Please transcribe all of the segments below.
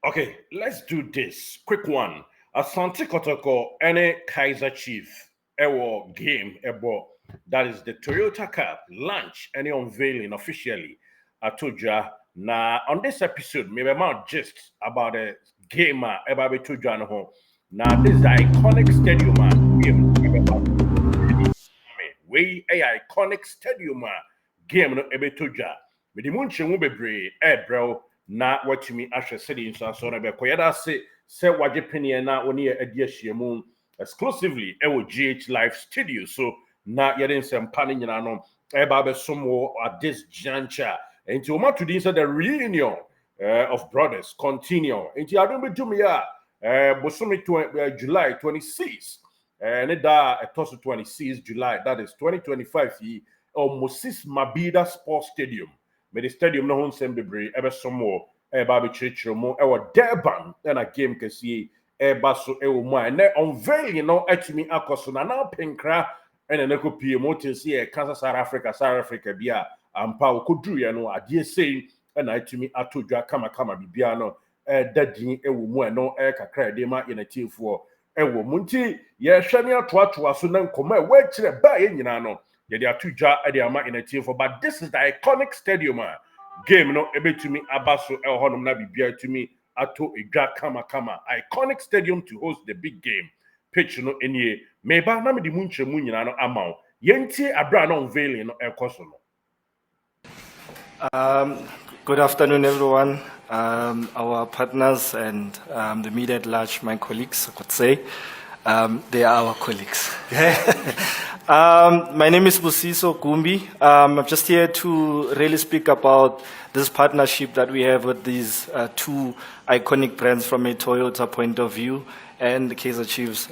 Okay, let's do this. Quick one. Asante Kotoko, any Kaizer Chief, ewo game, ebo. That is the Toyota Cup launch, any unveiling officially. I told ya. Now, on this episode, maybe I'm just about the game, about to John home. Now, this is the iconic stadium, game. We a iconic stadium, game, no, ebe to ja. Me di munche mu bebre, bro. Na watumi ahwe sedi nso aso na be koyeda se wage penie na oni adi ahyiemu exclusively e wo GH Live Studio so na yede nsempa ne nyina no e ba be somo at this juncture enti o matu din say the reunion of brothers continue enti adon be dum ya bosomi July 26 ne da etoso 26 July that is 2025 yi Moses Mabida Sports Stadium. Me the stadium no honsem bebre ebe somo eba be chirechiro mo ewo Durban na game kesi eba so ewo mo na unveiling no atumi akoso na penkra ene ne kopie mo tensi e Kaizer South Africa bia ampa okoduru ye no ade sei na atumi atodwa kama bibia no dadin ewo mo no kakra de ma ye na tiefo ewo mo nti ye hwe ne atoatoa so na nkoma e wa kire ba ye nyina no they are two jar at the amount in a team for, but this is the iconic stadium game. No, ebe to me abaso el honum na bibia to me ato ega kama iconic stadium to host the big game. Pitch no enye meba na me di munche mu nyina no amount. Yenti abra no unveiling no ekoso no. Good afternoon, everyone. Our partners and the media at large, my colleagues, I could say. They are our colleagues. My name is Busiso Gumbi. I'm just here to really speak about this partnership that we have with these two iconic brands from a Toyota point of view and the Kaizer Chiefs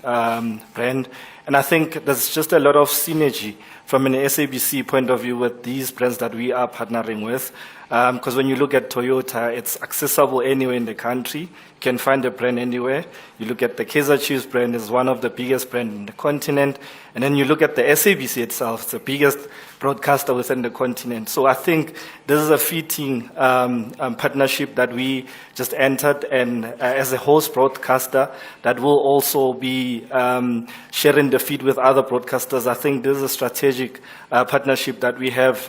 brand. And I think there's just a lot of synergy from an SABC point of view with these brands that we are partnering with. Because when you look at Toyota, it's accessible anywhere in the country. You can find the brand anywhere. You look at the Kaizer Chiefs brand, is one of the biggest brands in the continent. And then you look at the SABC itself, it's the biggest broadcaster within the continent. So I think this is a fitting partnership that we just entered, and as a host broadcaster that will also be sharing the feed with other broadcasters. I think this is a strategic partnership that we have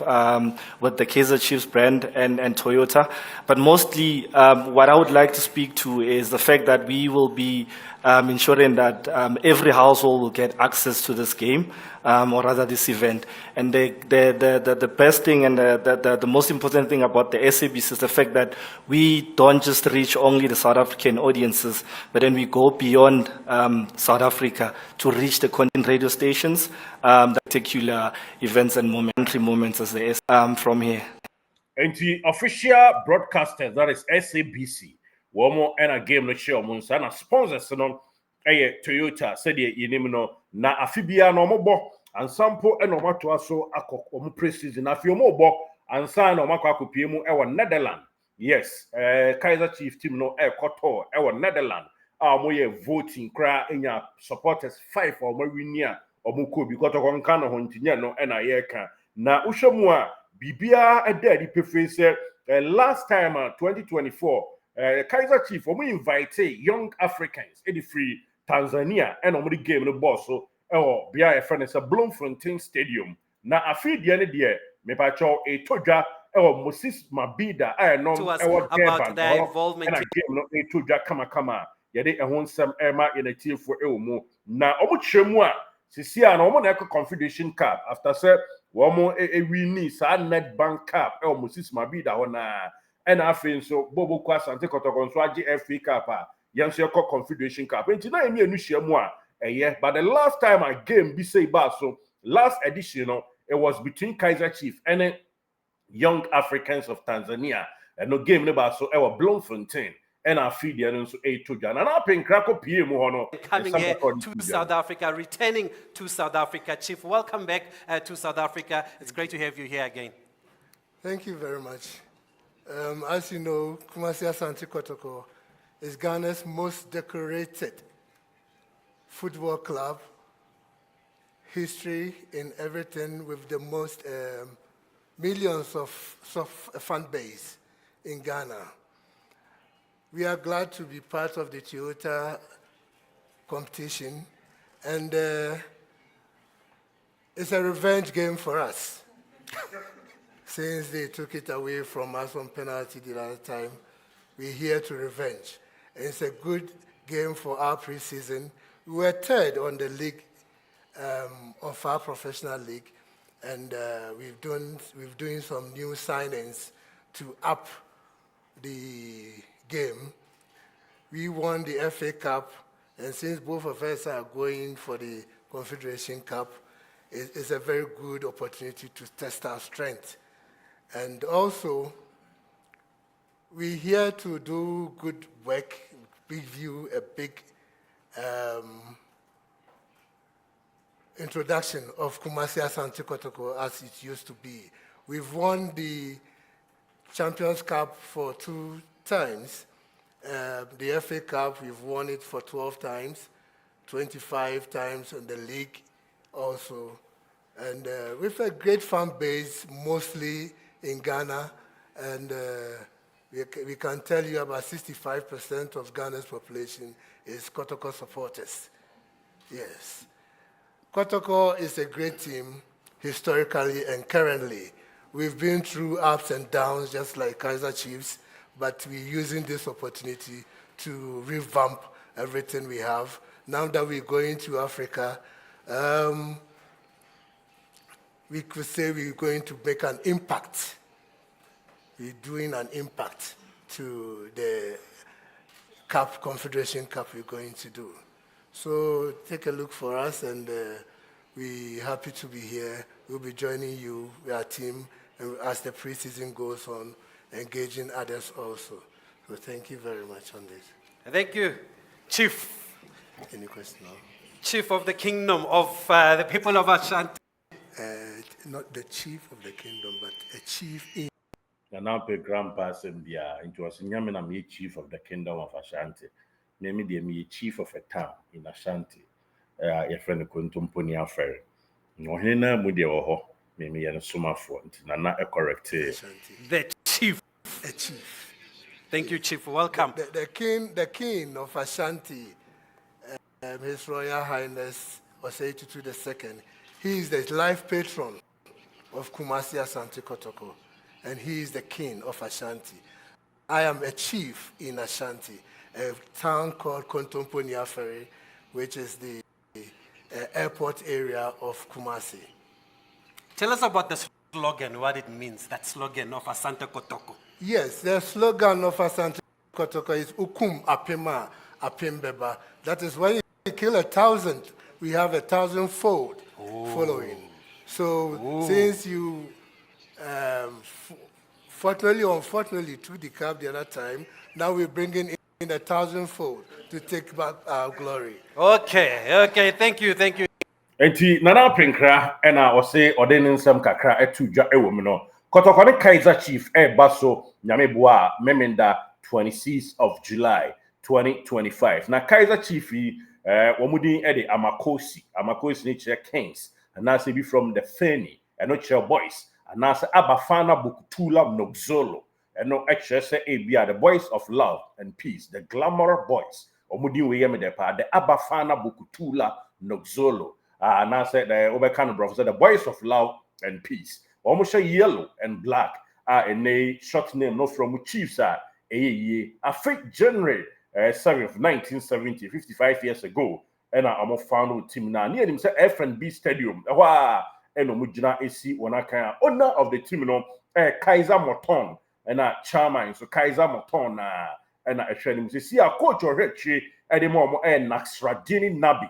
with the Kaizer Chiefs brand and Toyota. But mostly what I would like to speak to is the fact that we will be ensuring that every household will get access to this game, or rather this event. And the best thing and the most important thing about the SABC is the fact that we don't just reach only the South African audiences, but then we go beyond South Africa to reach the content radio stations, particular events and moments as they from here. And the official broadcasters, that is SABC. One more and a game no show monsa na sponsors no Toyota said ye name no na afibia no mobo and sample and no mato aso akọ pre-season afio mobo and san no makọ akopie mu Netherlands. Yes, Kaizer Chiefs team no koto Netherlands. Mo ye voting kra enya supporters 5 or mo winia omo ko bi koto kon kan ho ntinya no na ye ka na uhwemu a bibia eda di say last time 2024 Kaizer Chiefs, we invite young Africans, free Tanzania, and on the game the boss. So, be a friend is a Bloemfontein Stadium. Now, I feel the end of the year, me pacho a toja, Moses Mabida, I know about their involvement. And a game no a toja kama. Yede a hon some Emma in a team for Elmo. Now, Omuchemwa, Sisia, and Omonaka Confederation Cup after say, one more a winning Net Bank Cup, Moses Mabida on and I feel so Bobo Kwa Asante Kotoko so agi FA Cup Yansia Confederation Cup. And tonight me anu share more but the last time I game be say ba so last edition it was between Kaizer Chiefs and Young Africans of Tanzania. And no game ne ba so e was Bloemfontein. And I feel the and so to Jan and I pin Krakow PM hono coming here to South Africa, returning to South Africa. Chief, welcome back to South Africa. It's great to have you here again. Thank you very much. As you know, Asante Kotoko is Ghana's most decorated football club, history in everything with the most millions of fan base in Ghana. We are glad to be part of the Toyota competition, and it's a revenge game for us. Since they took it away from us on penalty the last time, we're here to revenge. And it's a good game for our preseason. We were third on the league of our professional league, and we've doing some new signings to up the game. We won the FA Cup, and since both of us are going for the Confederation Cup, it's a very good opportunity to test our strength. And also, we're here to do good work, give you a big introduction of Kumasi Asante Kotoko as it used to be. We've won the Champions Cup for 2 times. The FA Cup, we've won it for 12 times, 25 times in the league also. And with a great fan base, mostly in Ghana, and we can tell you about 65% of Ghana's population is Kotoko supporters. Yes. Kotoko is a great team, historically and currently. We've been through ups and downs, just like Kaizer Chiefs, but we're using this opportunity to revamp everything we have. Now that we're going to Africa, we could say we're going to make an impact. We're doing an impact to the Cup, Confederation Cup we're going to do. So take a look for us, and we're happy to be here. We'll be joining you, our team, as the preseason goes on, engaging others also. So thank you very much on this. Thank you, Chief. Any question now? Chief of the Kingdom of the people of Ashanti. Not the chief of the kingdom, but a chief in. And now pay grandpa Sembia, it was Nyamina me chief of the kingdom of Ashanti. Name me chief of a town in Ashanti. Your friend Kuntumpuni Affair. No hena mudia oho, maybe a summa for Nana a correct. The chief. A chief. Thank you, Chief. Welcome. The king of Ashanti, His Royal Highness Osei II, he is the life patron of Kumasi Asante Kotoko, and he is the king of Ashanti. I am a chief in Ashanti, a town called Kontomponiafere, which is the airport area of Kumasi. Tell us about the slogan, what it means, that slogan of Asante Kotoko. Yes, the slogan of Asante Kotoko is Ukum Apema Apembeba. That is when you kill 1,000, we have 1,000-fold following. So since you, fortunately or unfortunately, took the cup the other time, now we're bringing in 1,000-fold to take back our glory. Okay, thank you. Enti Nana Pinkra, and I was say, ordaining some kakra etuja ewomino. Kotoko ne Kaizer Chief baso Nyamebua Memenda 26th of July 2025. Na Kaizer Chief wamudin ede Amakosi nature Kings, and now say be from the Feni, and not your boys, and now say Abafana Bukutula Nogzolo, and no extra say the boys of love and peace, the glamour boys. Omudin we yame depa, the Abafana Bukutula Nogzolo. And now say the Oberkan Bros, the boys of love and peace. Almost yellow and black and a short name not from Chiefs a fake January 7th 1970, 55 years ago, and I'm found with team now near him say F&B Stadium. And Omujina AC Wanaka owner of the team no Kaizer Moton and a chairman so Kaizer Moton and a training see a coach or Richie and the mom and Naxradini Nabi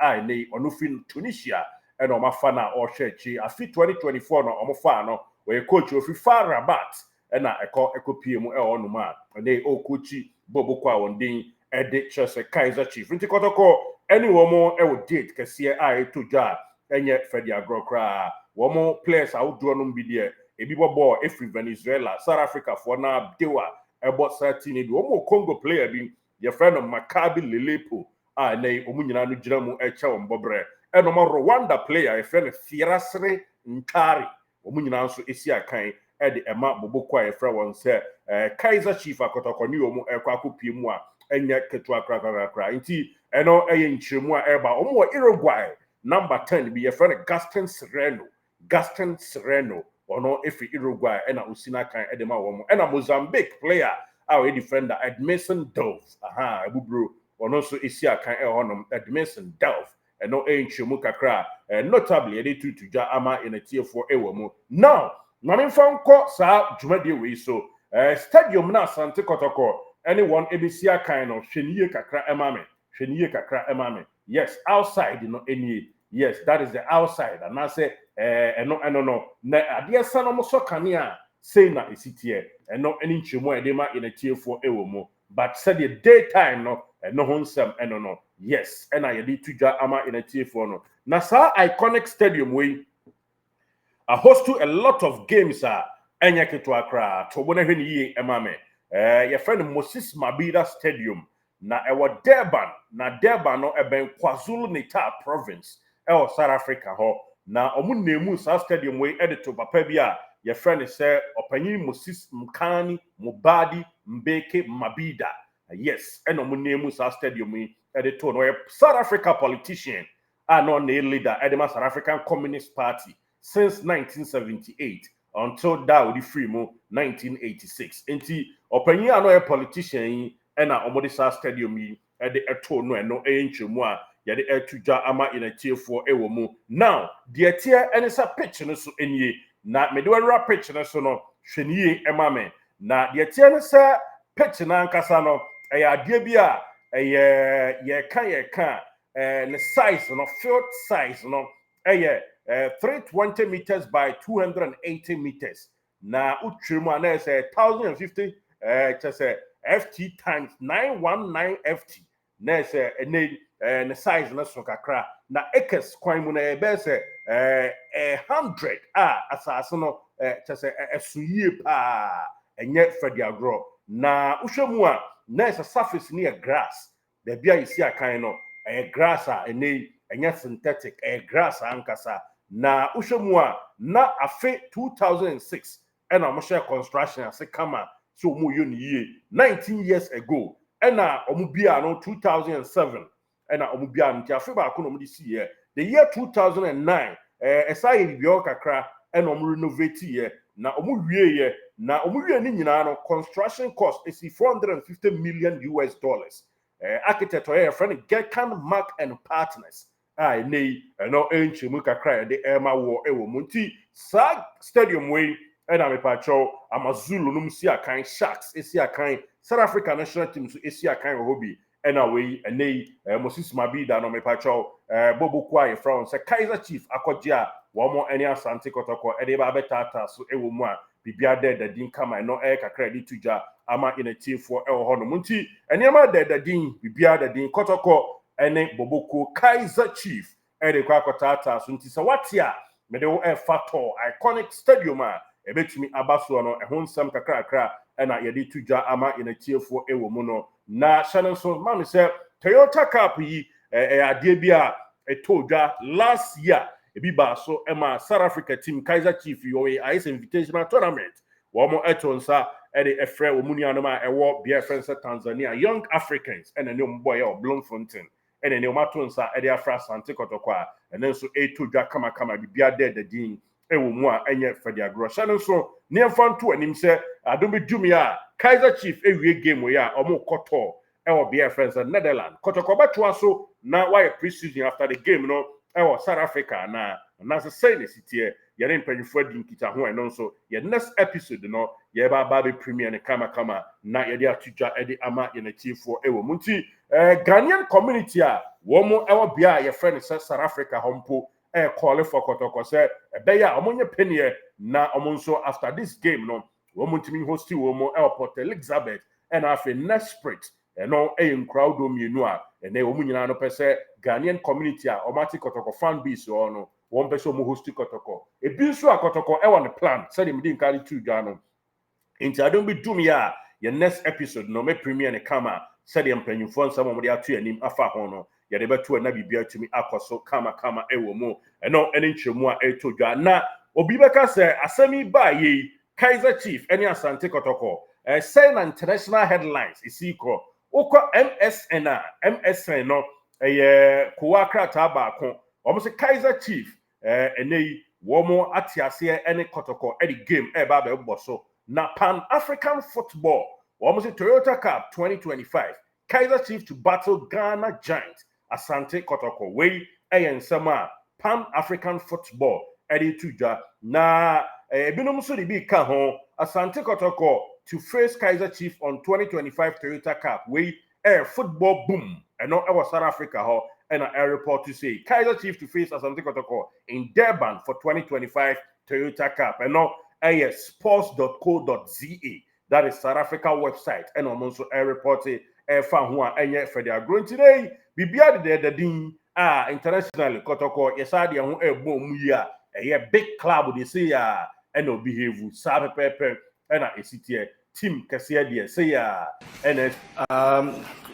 I nay onufin Tunisia. And on my fana or Shechi, a fit 2024 no omofano, where coach of Far Rabat, and I call Eco PM on man, and they o coachy Bobokwa on Ding, Edit Chess Kaizer Chief. Into Kotoko, any one more ever date, can see I to jar, and yet Fedia Grokra. One more players out do not be there. A Bibo ball, every Venezuela, South Africa for now, Dewa, about 13, one more Congo player being your friend of Maccabi Lelepo, nay Omunina Jamu Echa on Bobre. And Rwanda player, a friend of Firasre Nkari, Omunina so Isia Kain, ede ema boboko a yefra won se Kaizer Chief Akotoko ni omo ekwakopi mu a enye ketua krakrakra nti eno eye nchiremu a eba omo Uruguay number 10 bi yefra ne Gaston Sereno ono efi Uruguay ena usina kan edema wo mo ena Mozambique player our defender Edmison Dove ebubro ono so esi akan honom Edmison Dove eno enchemu kakra notably ede tutuja ama enetiefo ewo mu now mamemfanko sa dwumade we so stadium na Asante Kotoko anyone ebesi akan no hweniye kakra emame yes outside no eni yes that is the outside and I say no na ade sana mo so kanea say na esitie eno eni nchemu edema enetiefo ewo mu but said the daytime no honsem no yes ena yedi tuja ama enetiefo no na sa iconic stadium we host to a lot of games enya keto akra to bona hwe ni ye emame your friend Moses Mabhida Stadium na ewo Durban no eben KwaZulu-Natal province South Africa ho na omu nemu sa stadium we edito papa bia your friend say opanyin Moses Mkani Mubadi Mbeke Mabhida yes eno omu nemu sa stadium we edito no South Africa politician no na leader edema South African Communist Party since 1978 until that free mo 1986 enti opanyin ano politician ena omode sa stadium yi ede eto no eno enchemu a yade etuja ama inatiefo ewo mu now the tie ene sa pitch no so enie na medewara pitch no so no hweniye emame na the tie ne sa pitch na ankasa no ade bi a ye ka the size no field size no 320 meters by 280 meters na utwemu na say 1050 say FT times 919 FT na say the size na so kakra na acres kwan mu na be say 100 asase no say esuye pa enye fediagro na uhwemu a na say surface near grass the bia isi akan no grass enye synthetic grass ankasa na uhwemu a na afe 2006 ena mo share construction ase kama so mo yie 19 years ago ena omubia no 2007 ena omubia no afe ba ko no mo di see the year 2009 esai bibio kakra ena omu renovate ye na omu wie na omu wie ni nyina no construction cost is $450 million architect or friend Gekan Mark and Partners nei no enchemu kakra de ema wo ewo munti sa stadium we ena me pacho amazulu num si akan Sharks esi akan South Africa national team so esi akan hobi ena we nei Moses Mabhida no me pacho bobo kwa from se Kaizer Chief akogye wo mo eni Asante Kotoko ede ba betata so ewo mu a bibia de din kama no kakra di tuja ama inatiefo ewo ho no munti eniama de din bibia de din Kotoko ene boboko Kaizer Chief ede kwa kotata so nti se watia mede wo fato iconic stadium a ebetumi abaso no ehon nsam kakra ena yede tuja ama inatiefo ewo mu no na channel so man se Toyota Cup yi ade bia etodwa last year ebi ba so ema South Africa team Kaizer Chief yo ice invitational tournament wo mo etonsa ede efre wo munianoma ewo bia friends Tanzania Young Africans ene ne mboye o Bloemfontein ene ne matonsa ede afra Asante Kotoko ene so etodwa kama bibia de din ewo mu a enye fediagro channel so ne mfanto anim se adombe dumi a Kaizer Chief ewie game we a omo koto ewo bia friends Netherlands Kotoko betwa so na why pre-season after the game no South Africa na say ne sitie yere mpanyufo di nkita ho eno nso ye next episode no ye ba be premiere ne kama na ye de atudwa ede ama ye na chiefo ewo munti Ghanaian community a wo mo ewo bia ye friend South Africa hompo call for Kotoko say ebeya omonye penie na omonso after this game no wo muntimi hosti wo mo Port Elizabeth and afi next sprint no crowd o mienu a ene wo nyina no pese Ghanaian community a omati Kotoko fan base o no won pese mo hosti Kotoko ebi nso akotoko e won plan say dem din carry two dwa no nti adon bi dum ya your next episode no me premiere ne kama say dem panyufo nsam mo de ato anim afa ho no ye de beto na bibia tumi akoso kama ewo mo eno ene nchemu a eto dwa na obi beka say asemi ba ye Kaizer Chief any Asante Kotoko saying international headlines is equal oko MSN no kuwakra tabako almost Kaizer Chief ene womo atiase any Kotoko any game eba boso na Pan African football almost Toyota Cup 2025 Kaizer Chief to battle Ghana Giants Asante Kotoko way ensema Pan African football edi tuja na binom so bi ka ho Asante Kotoko to face Kaizer Chief on 2025 Toyota Cup we football boom and no South Africa ho and a report to say Kaizer Chief to face Asante Kotoko in Durban for 2025 Toyota Cup and no sports.co.za that is South Africa website and also a report fan who are for their growing today bibia the din internationally Kotoko yesade ho bom yi a big club they say and no behave sabe pepe and a city team kese de say and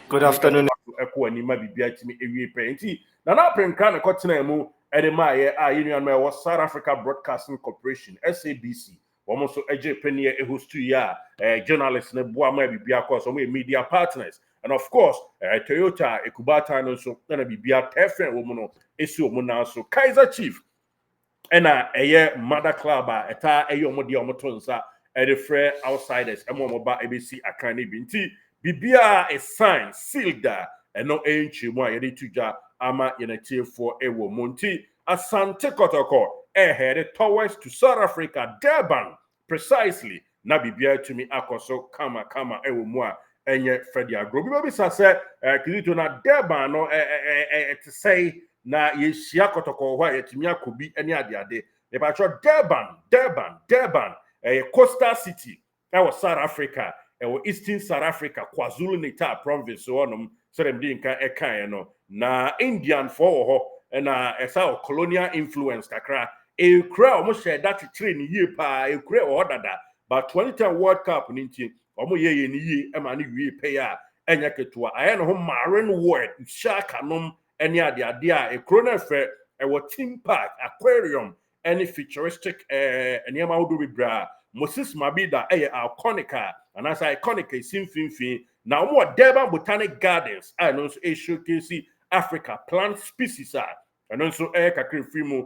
good afternoon eko anima bibia timi ewie penti na prenka na kotena mu edema union me was South Africa Broadcasting Corporation SABC almost eje penie hostu ya journalists ne boa ma bibia cause some media partners and of course Toyota Ekubata no so na bibia tefen wo mu no esi wo mu na so Kaizer Chief ena mother club eta omode omotonsa free outsiders ba ABC akane binti bibia a sign sealed no enchi mu ayede tuja ama yenete for ewo monti Asante Kotoko headed towards to South Africa Durban precisely na bibia to me akoso kama ewo mu enye Freddie Agro bibi sase kizito na Durban no to say na yeshia Kotoko wa yetimi akobi eni ade e ba cho Durban coastal city was South Africa Eastern South Africa KwaZulu Natal province onum so dem di nka ekan no na Indian for ho na esa colonial influence kakra kra omo share that train ye pa kra o dada but 2010 World Cup ninti omo ye ni ye e ma ni wie pe ya enya ketua aye no ho marine world shaka nom eni ade a krona fe team park aquarium any futuristic enema wodo bibra Moses Mabida iconic and as iconic simfinfin now more Durban Botanic Gardens and also showcase Africa plant species and also kakri free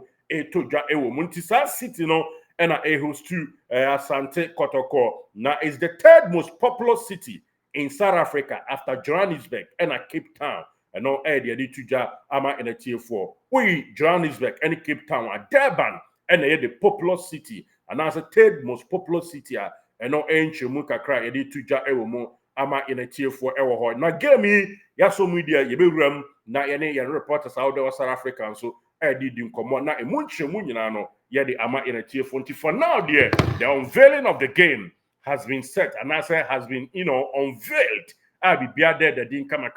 toja ewo Muntisa city no and a host to Asante Kotoko now is the third most populous city in South Africa after Johannesburg and Cape Town. And no idea the tuja ama in a tier 4. We Johannesburg and Cape Town are Durban and the populous city and as a third most populous city and no ancient muka cry a tuja ewo ama in a tier 4 ewo. Now game me yaso media yeberam na yene reporters out there South African so did in common na emunche munyano yedi ama in a tier 4 for now dear the unveiling of the game has been set and as has been unveiled I'll be there the din kama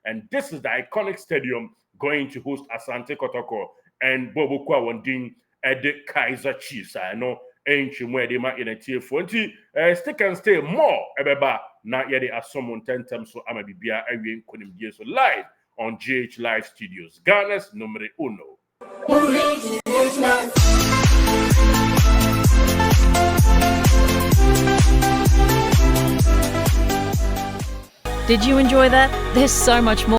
and this is the iconic stadium going to host Asante Kotoko and Bobo Kwa Wandin at the Kaizer Chiefs. I know ancient where they might in a tier 40. Stick and stay more ebeba na yede asomon 10 times so ama bibia awien konim die so live on GH Live Studios. Ghana's numero uno. Did you enjoy that? There's so much more.